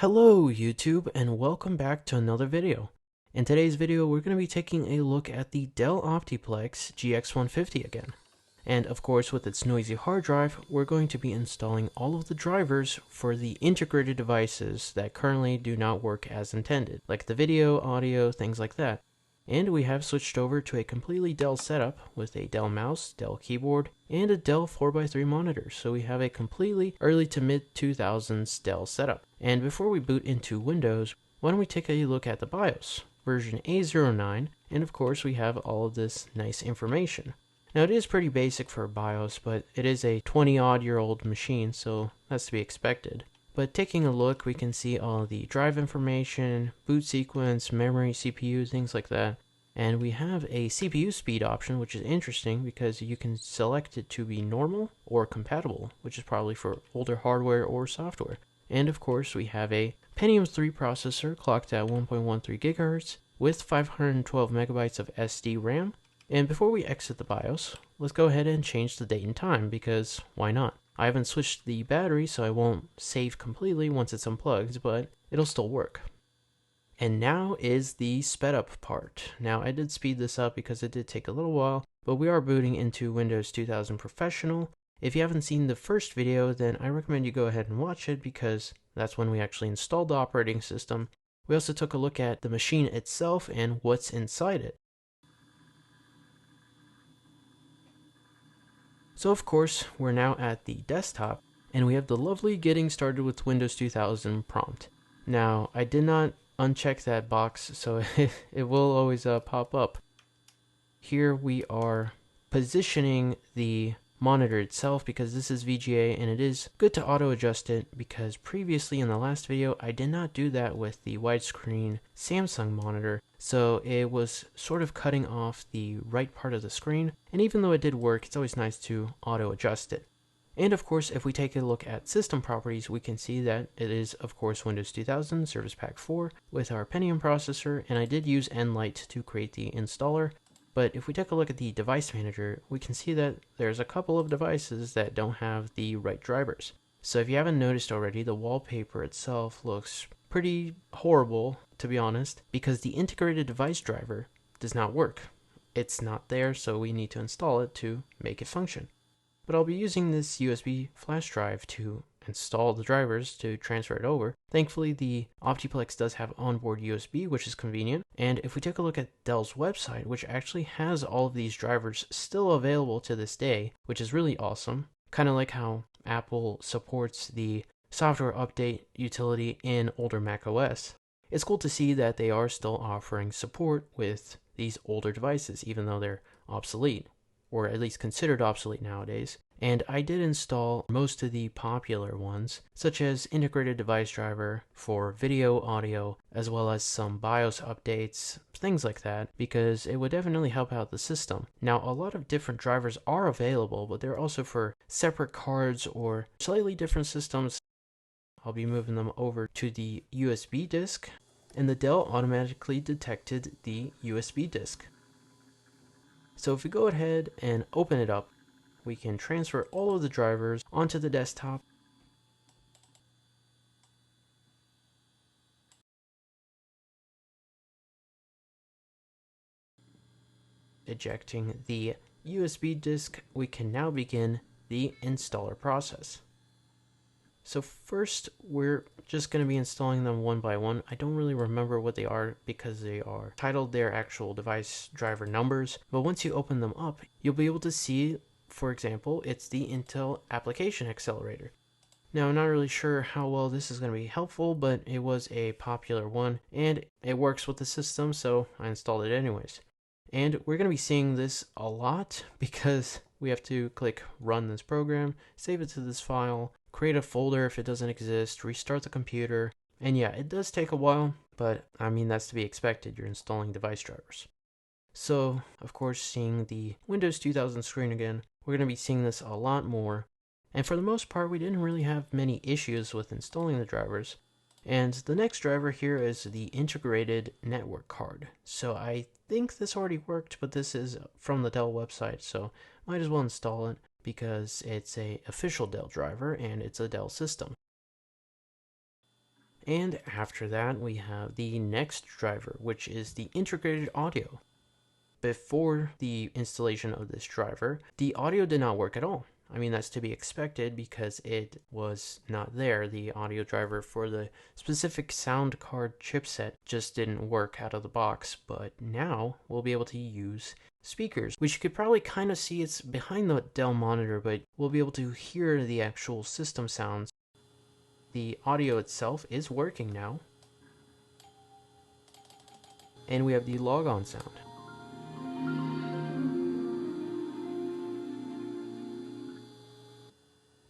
Hello YouTube and welcome back to another video. In today's video we're going to be taking a look at the Dell Optiplex GX150 again. And of course with its noisy hard drive we're going to be installing all of the drivers for the integrated devices that currently do not work as intended, like the video, audio, things like that. And we have switched over to a completely Dell setup with a Dell mouse, Dell keyboard, and a Dell 4x3 monitor. So we have a completely early to mid 2000s Dell setup. And before we boot into Windows, why don't we take a look at the BIOS, version A09, and of course we have all of this nice information. Now it is pretty basic for a BIOS, but it is a 20-odd-year-old machine, so that's to be expected. But taking a look, we can see all the drive information, boot sequence, memory, CPU, things like that. And we have a CPU speed option, which is interesting because you can select it to be normal or compatible, which is probably for older hardware or software. And of course, we have a Pentium 3 processor clocked at 1.13 GHz with 512 megabytes of SD RAM. And before we exit the BIOS, let's go ahead and change the date and time because why not? I haven't switched the battery, so I won't save completely once it's unplugged, but it'll still work. And now is the sped up part. Now I did speed this up because it did take a little while, but we are booting into Windows 2000 Professional. If you haven't seen the first video, then I recommend you go ahead and watch it because that's when we actually installed the operating system. We also took a look at the machine itself and what's inside it. So of course, we're now at the desktop, and we have the lovely Getting Started with Windows 2000 prompt. Now, I did not uncheck that box, so it will always pop up. Here we are positioning the monitor itself because this is VGA, and it is good to auto adjust it because previously in the last video I did not do that with the widescreen Samsung monitor, so it was sort of cutting off the right part of the screen, and even though it did work, it's always nice to auto adjust it. And of course, if we take a look at system properties, we can see that it is of course Windows 2000 Service Pack 4 with our Pentium processor, and I did use Nlight to create the installer. But if we take a look at the device manager, we can see that there's a couple of devices that don't have the right drivers. So if you haven't noticed already, the wallpaper itself looks pretty horrible, to be honest, because the integrated device driver does not work. It's not there, so we need to install it to make it function. But I'll be using this USB flash drive to install the drivers to transfer it over. Thankfully, the Optiplex does have onboard USB, which is convenient. And if we take a look at Dell's website, which actually has all of these drivers still available to this day, which is really awesome. Kind of like how Apple supports the software update utility in older macOS. It's cool to see that they are still offering support with these older devices, even though they're obsolete, or at least considered obsolete nowadays. And I did install most of the popular ones, such as integrated device driver for video, audio, as well as some BIOS updates, things like that, because it would definitely help out the system. Now, a lot of different drivers are available, but they're also for separate cards or slightly different systems. I'll be moving them over to the USB disk, and the Dell automatically detected the USB disk. So if we go ahead and open it up, we can transfer all of the drivers onto the desktop. Ejecting the USB disk, we can now begin the installer process. So first, we're just going to be installing them one by one. I don't really remember what they are because they are titled their actual device driver numbers, but once you open them up, you'll be able to see, for example, it's the Intel Application Accelerator. Now, I'm not really sure how well this is going to be helpful, but it was a popular one, and it works with the system, so I installed it anyways. And we're going to be seeing this a lot because we have to click Run this program, save it to this file, create a folder if it doesn't exist, restart the computer, and yeah, it does take a while, but I mean, that's to be expected. You're installing device drivers. So, of course, seeing the Windows 2000 screen again, we're going to be seeing this a lot more. And for the most part, we didn't really have many issues with installing the drivers. And the next driver here is the integrated network card. So I think this already worked, but this is from the Dell website, so might as well install it because it's a official Dell driver and it's a Dell system. And after that, we have the next driver, which is the integrated audio. Before the installation of this driver, the audio did not work at all. I mean, that's to be expected because it was not there. The audio driver for the specific sound card chipset just didn't work out of the box. But now we'll be able to use speakers, which you could probably kind of see it's behind the Dell monitor, but we'll be able to hear the actual system sounds. The audio itself is working now. And we have the logon sound.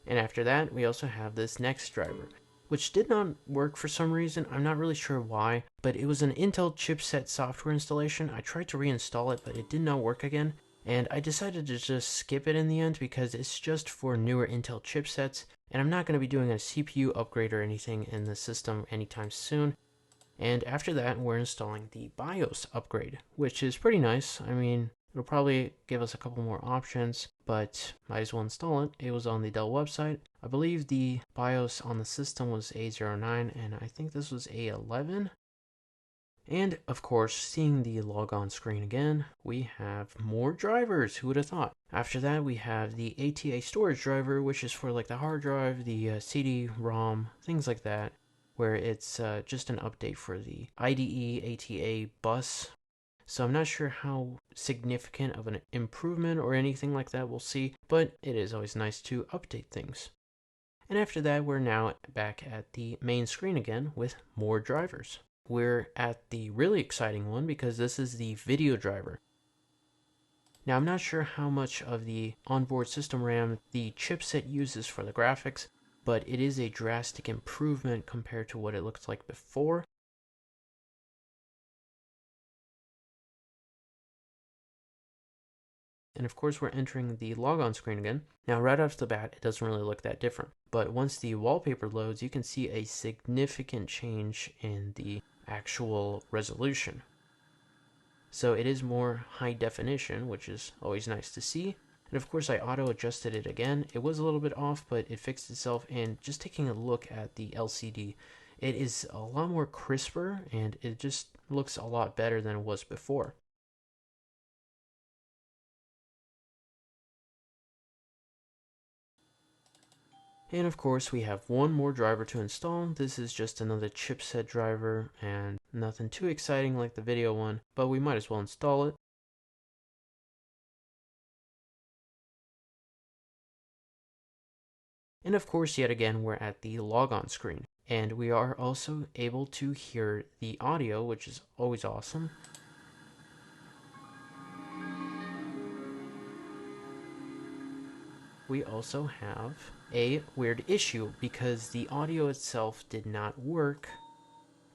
And after that, we also have this next driver, which did not work for some reason. I'm not really sure why, but it was an Intel chipset software installation. I tried to reinstall it, but it did not work again. And I decided to just skip it in the end because it's just for newer Intel chipsets. And I'm not going to be doing a CPU upgrade or anything in the system anytime soon. And after that, we're installing the BIOS upgrade, which is pretty nice. I mean, it'll probably give us a couple more options, but might as well install it. It was on the Dell website. I believe the BIOS on the system was A09, and I think this was A11. And of course, seeing the logon screen again, we have more drivers. Who would have thought? After that, we have the ATA storage driver, which is for like the hard drive, the CD-ROM, things like that, where it's just an update for the IDE ATA bus. So I'm not sure how significant of an improvement or anything like that we'll see, but it is always nice to update things. And after that, we're now back at the main screen again with more drivers. We're at the really exciting one because this is the video driver. Now I'm not sure how much of the onboard system RAM the chipset uses for the graphics, but it is a drastic improvement compared to what it looked like before. And of course we're entering the logon screen again. Now right off the bat it doesn't really look that different, but once the wallpaper loads you can see a significant change in the actual resolution. So it is more high definition, which is always nice to see. And of course I auto adjusted it again. It was a little bit off, but it fixed itself. And just taking a look at the LCD, it is a lot more crisper and it just looks a lot better than it was before. And of course we have one more driver to install. This is just another chipset driver and nothing too exciting like the video one, but we might as well install it. And of course yet again we're at the logon screen, and we are also able to hear the audio, which is always awesome. We also have a weird issue because the audio itself did not work,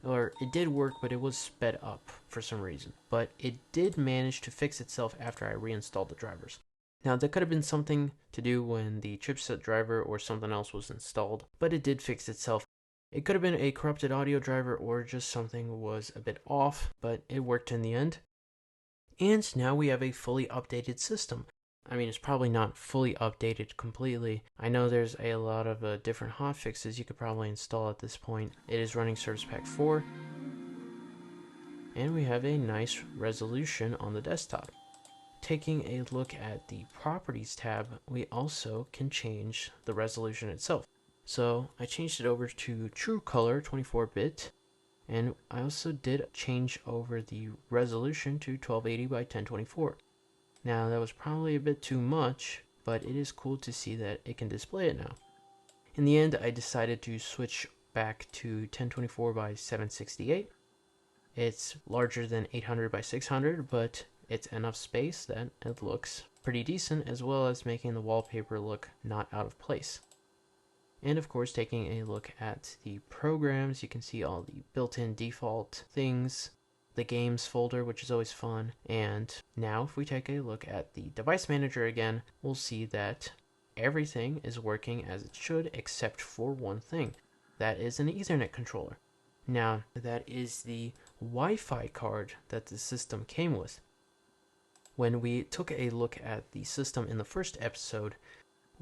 or it did work but it was sped up for some reason, but it did manage to fix itself after I reinstalled the drivers. Now that could have been something to do when the chipset driver or something else was installed, but it did fix itself. It could have been a corrupted audio driver or just something was a bit off, but it worked in the end. And now we have a fully updated system. I mean, it's probably not fully updated completely. I know there's a lot of different hotfixes you could probably install at this point. It is running Service Pack 4. And we have a nice resolution on the desktop. Taking a look at the Properties tab, we also can change the resolution itself. So I changed it over to True Color 24-bit. And I also did change over the resolution to 1280 by 1024. Now that was probably a bit too much, but it is cool to see that it can display it now. In the end, I decided to switch back to 1024 by 768. It's larger than 800 by 600, but it's enough space that it looks pretty decent, as well as making the wallpaper look not out of place. And of course, taking a look at the programs, you can see all the built-in default things, the games folder, which is always fun. And now if we take a look at the device manager again, we'll see that everything is working as it should except for one thing. That is an Ethernet controller. Now that is the Wi-Fi card that the system came with. When we took a look at the system in the first episode,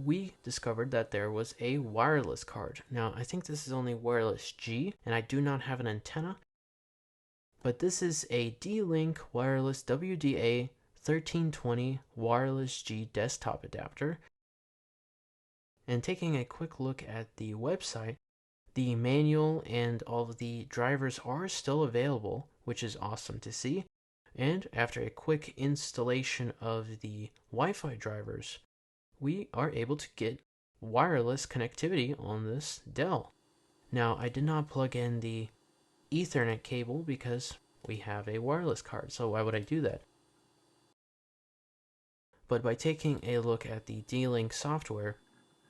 we discovered that there was a wireless card. Now, I think this is only wireless G, and I do not have an antenna, but this is a D-Link wireless WDA 1320 wireless G desktop adapter. And taking a quick look at the website, the manual and all of the drivers are still available, which is awesome to see. And after a quick installation of the Wi-Fi drivers, we are able to get wireless connectivity on this Dell. Now, I did not plug in the Ethernet cable because we have a wireless card, so why would I do that? But by taking a look at the D-Link software,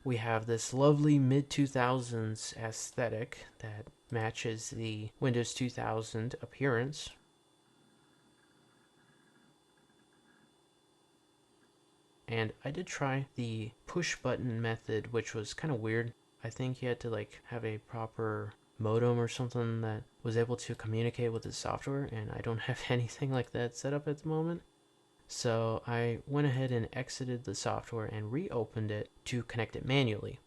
we have this lovely mid-2000s aesthetic that matches the Windows 2000 appearance. And I did try the push button method, which was kind of weird. I think you had to have a proper modem or something that was able to communicate with the software, and I don't have anything like that set up at the moment. So I went ahead and exited the software and reopened it to connect it manually.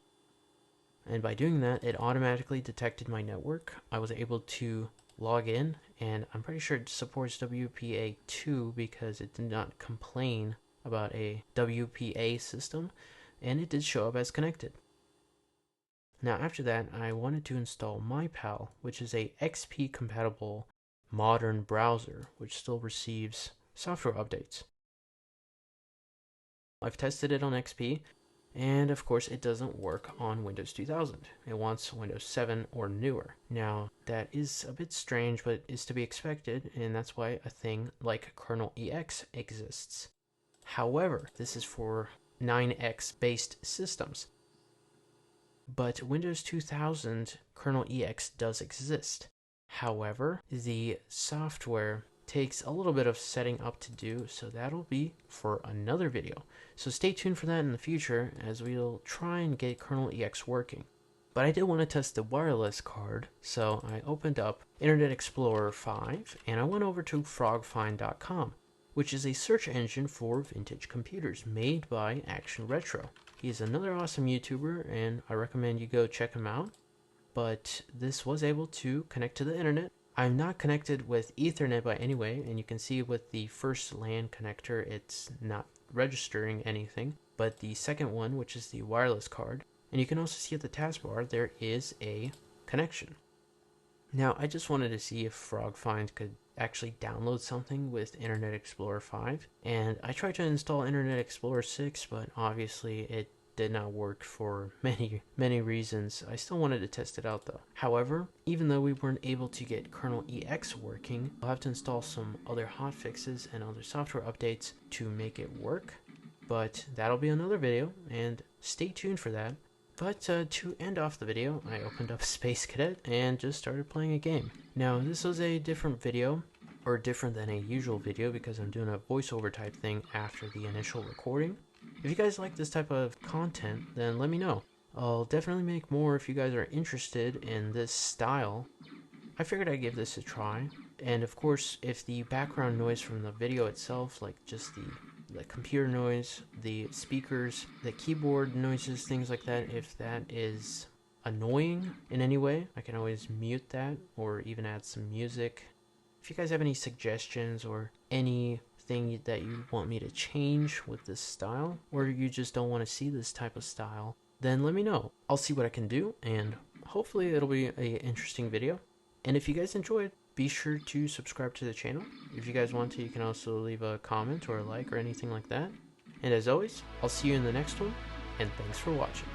And by doing that, it automatically detected my network. I was able to log in, and I'm pretty sure it supports WPA2 because it did not complain about a WPA system, and it did show up as connected. Now after that, I wanted to install MyPal, which is a XP compatible modern browser which still receives software updates. I've tested it on XP, and of course it doesn't work on Windows 2000. It wants Windows 7 or newer. Now that is a bit strange, but is to be expected, and that's why a thing like kernel EX exists. However, this is for 9X based systems. But Windows 2000 kernel EX does exist. However, the software takes a little bit of setting up to do, so that'll be for another video. So stay tuned for that in the future as we'll try and get kernel EX working. But I did want to test the wireless card, so I opened up Internet Explorer 5 and I went over to frogfind.com, which is a search engine for vintage computers made by Action Retro. He's another awesome YouTuber, and I recommend you go check him out. But this was able to connect to the internet. I'm not connected with Ethernet by any way, and you can see with the first LAN connector, it's not registering anything. But the second one, which is the wireless card, and you can also see at the taskbar, there is a connection. Now, I just wanted to see if FrogFind could actually download something with Internet Explorer 5, and I tried to install Internet Explorer 6, but obviously it did not work for many reasons. I still wanted to test it out though. However, even though we weren't able to get kernel EX working, I'll have to install some other hotfixes and other software updates to make it work, but that'll be another video, and stay tuned for that. But to end off the video, I opened up Space Cadet and just started playing a game. Now, this was a different video, or different than a usual video, because I'm doing a voiceover type thing after the initial recording. If you guys like this type of content, then let me know. I'll definitely make more if you guys are interested in this style. I figured I'd give this a try. And of course, if the background noise from the video itself, like just the computer noise, the speakers, the keyboard noises, things like that, if that is annoying in any way, I can always mute that or even add some music. If you guys have any suggestions or anything that you want me to change with this style, or you just don't want to see this type of style, then let me know. I'll see what I can do, and hopefully it'll be an interesting video. And if you guys enjoyed, be sure to subscribe to the channel. If you guys want to, you can also leave a comment or a like or anything like that. And as always, I'll see you in the next one, and thanks for watching.